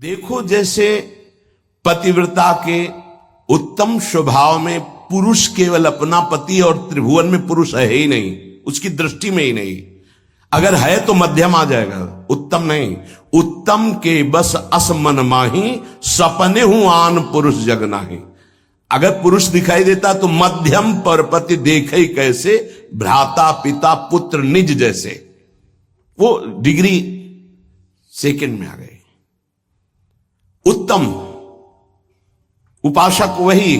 देखो जैसे पतिव्रता के उत्तम स्वभाव में पुरुष केवल अपना पति और त्रिभुवन में पुरुष है ही नहीं, उसकी दृष्टि में ही नहीं। अगर है तो मध्यम आ जाएगा, उत्तम नहीं। उत्तम के बस असमन माही सपने हूं आन पुरुष जग नाही। अगर पुरुष दिखाई देता तो मध्यम परपति देखे कैसे, भ्राता पिता पुत्र निज जैसे। वो डिग्री सेकंड में आ गई। उत्तम उपासक वही,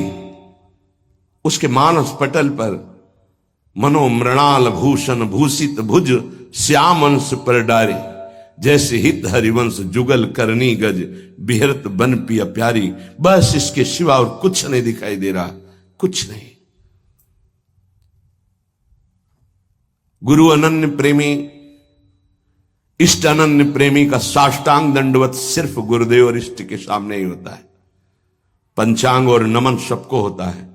उसके मानस पटल पर मनो मृणाल भूषण भूषित भुज श्याम अंश पर डारे, जैसे हित हरिवंश जुगल करनी गज बिहरत बन पिया प्यारी। बस इसके सिवा और कुछ नहीं दिखाई दे रहा, कुछ नहीं। गुरु अनन्य प्रेमी, इष्ट अनन्य प्रेमी का साष्टांग दंडवत सिर्फ गुरुदेव और इष्ट के सामने ही होता है। पंचांग और नमन सबको होता है,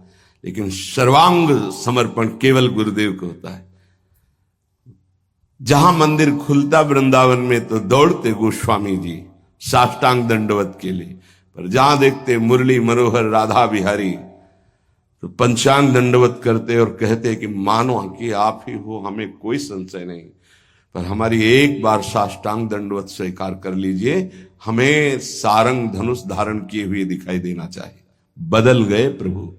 लेकिन सर्वांग समर्पण केवल गुरुदेव को होता है। जहां मंदिर खुलता वृंदावन में तो दौड़ते गोस्वामी जी साष्टांग दंडवत के लिए, पर जहां देखते मुरली मनोहर राधा बिहारी तो पंचांग दंडवत करते और कहते कि मानो कि आप ही हो, हमें कोई संशय नहीं, पर हमारी एक बार साष्टांग दंडवत स्वीकार कर लीजिए, हमें सारंग धनुष धारण किए हुए दिखाई देना चाहिए। बदल गए प्रभु।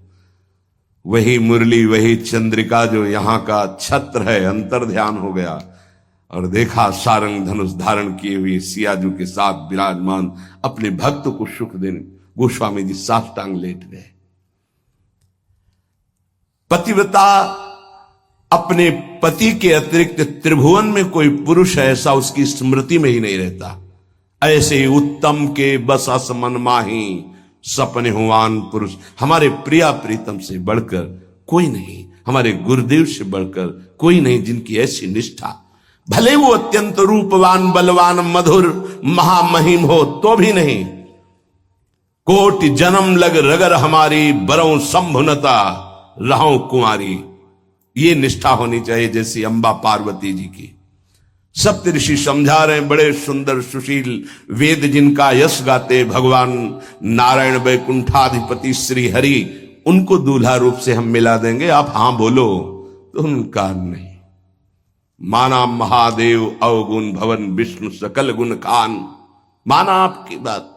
वही मुरली वही चंद्रिका जो यहां का छत्र है, अंतर ध्यान हो गया और देखा सारंग धनुष धारण किए हुए सियाजू के साथ विराजमान अपने भक्त को सुख देने गोस्वामी जी साष्टांग लेट गए। पतिव्रता अपने पति के अतिरिक्त त्रिभुवन में कोई पुरुष ऐसा उसकी स्मृति में ही नहीं रहता। ऐसे उत्तम के बस असमन माही सपने हुआन पुरुष। हमारे प्रिया प्रीतम से बढ़कर कोई नहीं, हमारे गुरुदेव से बढ़कर कोई नहीं, जिनकी ऐसी निष्ठा। भले वो अत्यंत रूपवान बलवान मधुर महामहिम हो तो भी नहीं। कोटि जन्म लग रगर हमारी बरौ संभुनता रहो कुंवारी। ये निष्ठा होनी चाहिए जैसी अंबा पार्वती जी की। सप्त ऋषि समझा रहे हैं, बड़े सुंदर सुशील वेद जिनका यश गाते भगवान नारायण वैकुंठाधिपति श्री हरि, उनको दूल्हा रूप से हम मिला देंगे, आप हां बोलो तो उनका नहीं। माना महादेव अवगुण भवन विष्णु सकल गुण खान, माना आपकी बात,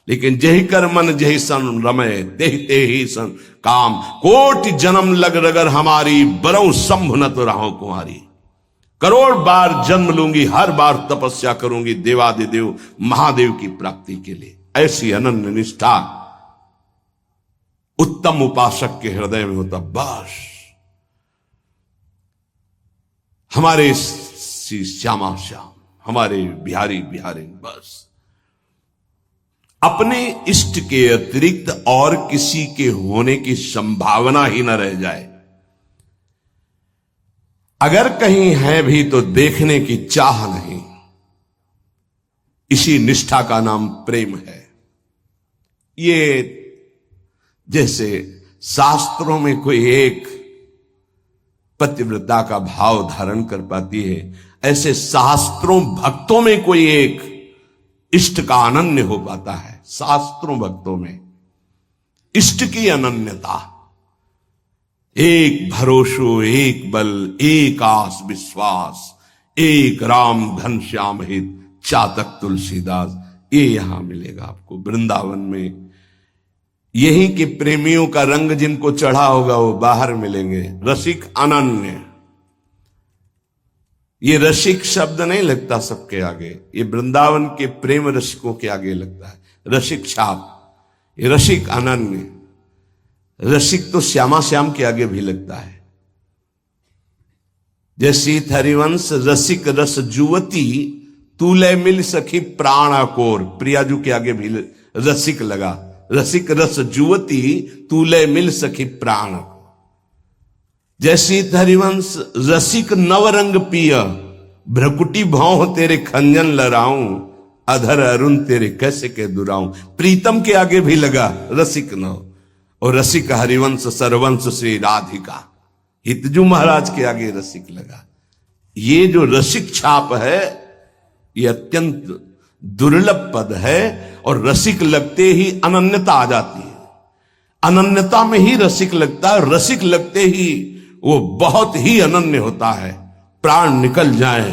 लेकिन जही कर मन जही सन रमय ते ही सन काम। कोटि जन्म लग रगर हमारी बरौ संभ न तो रहो कुंवारी। करोड़ बार जन्म लूंगी, हर बार तपस्या करूंगी देवादिदेव महादेव की प्राप्ति के लिए। ऐसी अनन्य निष्ठा उत्तम उपासक के हृदय में होता। बस हमारे श्यामा श्याम, हमारे बिहारी बिहारी, बस अपने इष्ट के अतिरिक्त और किसी के होने की संभावना ही न रह जाए। अगर कहीं है भी तो देखने की चाह नहीं। इसी निष्ठा का नाम प्रेम है। ये जैसे शास्त्रों में कोई एक पतिव्रता का भाव धारण कर पाती है, ऐसे शास्त्रों भक्तों में कोई एक इष्ट का अनन्य हो पाता है। शास्त्रों भक्तों में इष्ट की अनन्यता, एक भरोसो एक बल एक आस विश्वास, एक राम घनश्याम हित चातक तुलसीदास, ये यहां मिलेगा आपको वृंदावन में। यही के प्रेमियों का रंग जिनको चढ़ा होगा वो बाहर मिलेंगे। रसिक अनन्य, ये रसिक शब्द नहीं लगता सबके आगे, ये वृंदावन के प्रेम रसिकों के आगे लगता है। रसिक छाप, ये रसिक अनन्य। रसिक तो श्यामा श्याम के आगे भी लगता है। जैसी हरिवंश रसिक रस जुवती तूले मिल सखी प्राण कोर, प्रियाजू के आगे भी रसिक लगा। रसिक रस जुवती तूले मिल सखी प्राण। जैसी हरिवंश रसिक नवरंग पिय भ्रकुटी भौं तेरे खंजन लड़ाऊं, अधर अरुण तेरे कैसे के दुराऊं। प्रीतम के आगे भी लगा रसिक नव, और रसिक हरिवंश सरवंश श्री राधिका। हितजू महाराज के आगे रसिक लगा। ये जो रसिक छाप है ये अत्यंत दुर्लभ पद है और रसिक लगते ही अनन्यता आ जाती है। अनन्यता में ही रसिक लगता है, रसिक लगते ही वो बहुत ही अनन्य होता है। प्राण निकल जाए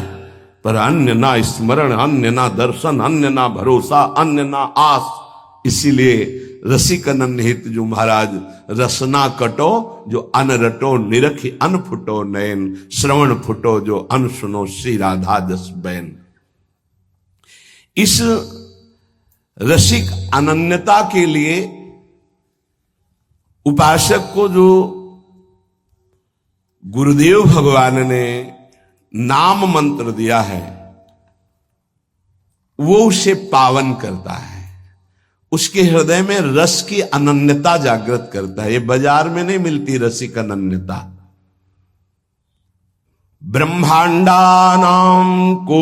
पर अन्य ना स्मरण, अन्य ना दर्शन, अन्य ना भरोसा, अन्य ना आस। इसीलिए रसिक अनन्य हित जो महाराज, रसना कटो जो अन रटो, निरखी अन फुटो नयन, श्रवण फुटो जो अन सुनो, श्री राधा जस बैन। इस रसिक अनन्यता के लिए उपासक को जो गुरुदेव भगवान ने नाम मंत्र दिया है वो उसे पावन करता है, उसके हृदय में रस की अनन्यता जागृत करता है। ये बाजार में नहीं मिलती रसिक अनन्यता। ब्रह्मांडा नाम को